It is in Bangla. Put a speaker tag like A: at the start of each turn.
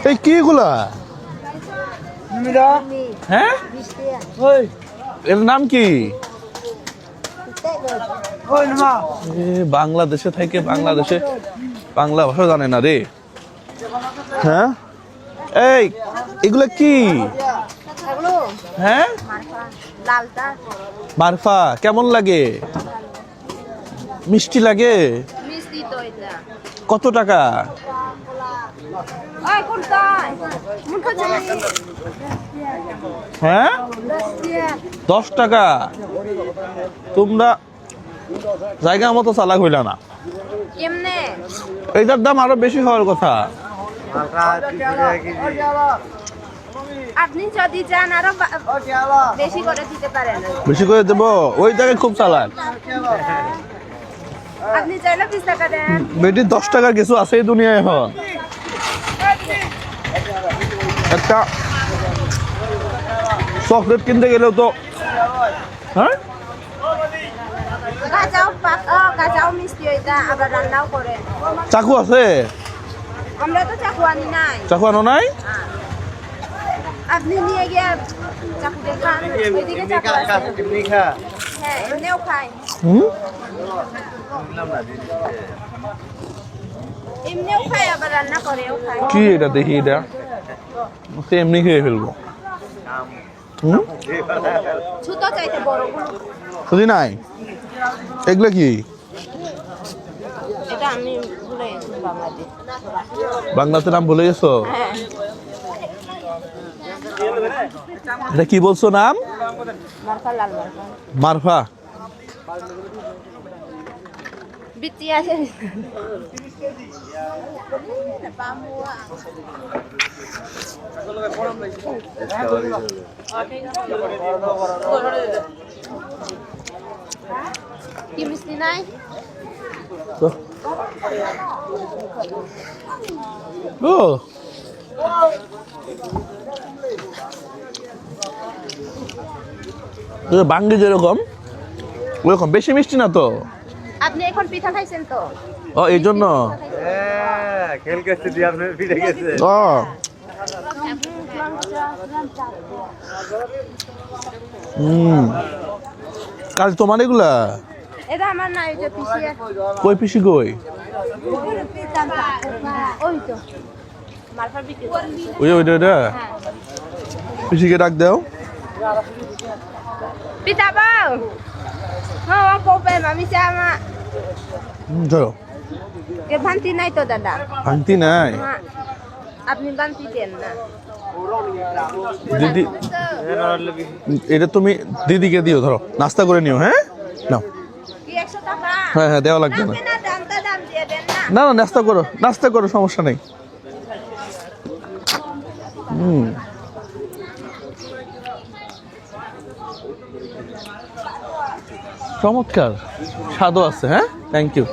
A: এই কি এগুলা? হ্যাঁ, এর নাম কি? বাংলাদেশে থেকে বাংলাদেশে বাংলা ভাষা জানে না রে। হ্যাঁ, এই এগুলা কি? হ্যাঁ, মারফা কেমন লাগে? মিষ্টি লাগে? কত টাকা? হ্যাঁ, 10 টাকা। তোমরা জায়গা মতো চালাক হইলা না। এইটার দাম আরো বেশি হওয়ার কথা।
B: আপনি যদি চান আরো বেশি করে দিতে পারেন।
A: বেশি করে দেবো? ওই জায়গায় খুব চালাক।
B: আপনি চাইলে 20 টাকা দেন।
A: বেটি 10 টাকার কিছু আছে এই দুনিয়ায় এখন? একটা চকলেট কিনতে গেলেও তো হ্যাঁ
B: কাঁচাও মিষ্টি ওইটা আবার রান্নাও করে।
A: চাকু আছে?
B: আমরা তো চাকু আনি নাই।
A: চাকু আনো নাই?
B: আপনি নিয়ে গিয়ে চাকু দেখান। ওইদিকে চাকু আছে। হ্যাঁ, এমনিও খাই। এমনিও খাই আবার রান্না করেও খাই।
A: কি এটা দেখি, এটা এমনি খেয়ে ফেলবো।
B: ছোট চাইতে বড়গুলো
A: শুধু নাই। এগুলো কি?
B: এটা আমি ভুলে গেছি বাংলাদেশ।
A: বাংলাতে নাম ভুলে গেছো?
B: হ্যাঁ।
A: এটা কি বলছো নাম?
B: মারফা, লাল মারফা।
A: মারফা।
B: বিচি আছে। কি মিষ্টি নাই?
A: তো ও বাঙ্গি যেরকম ওরকম, বেশি মিষ্টি না তো।
B: আপনি এখন পিঠা খাইছেন তো?
A: ও এই জন্য ও কাল তোমার এগুলা?
B: এটা আমার না, এটা পিসি।
A: কই পিসি কই?
B: ওই তো মারফা বিক্রি।
A: ওইটা পিসিকে ডাক দাও।
B: পিঠা পাও? হ্যাঁ, কোপে মামি চামা।
A: ধরো।
B: এ ভান্তি নাই তো দাদা?
A: ভাঙতি নাই?
B: হ্যাঁ, আপনি ভান্তি দেন না।
A: দিদি এটা তুমি দিদিকে দিও, ধরো নাস্তা করে নিও। হ্যাঁ নাও।
B: কি 100 টাকা?
A: হ্যাঁ হ্যাঁ, দেওয়া লাগবে না।
B: দাম দিয়ে দেন না।
A: না না, নাস্তা করো, নাস্তা করো, সমস্যা নেই। চমৎকার স্বাদও আছে। হ্যাঁ, থ্যাংক ইউ।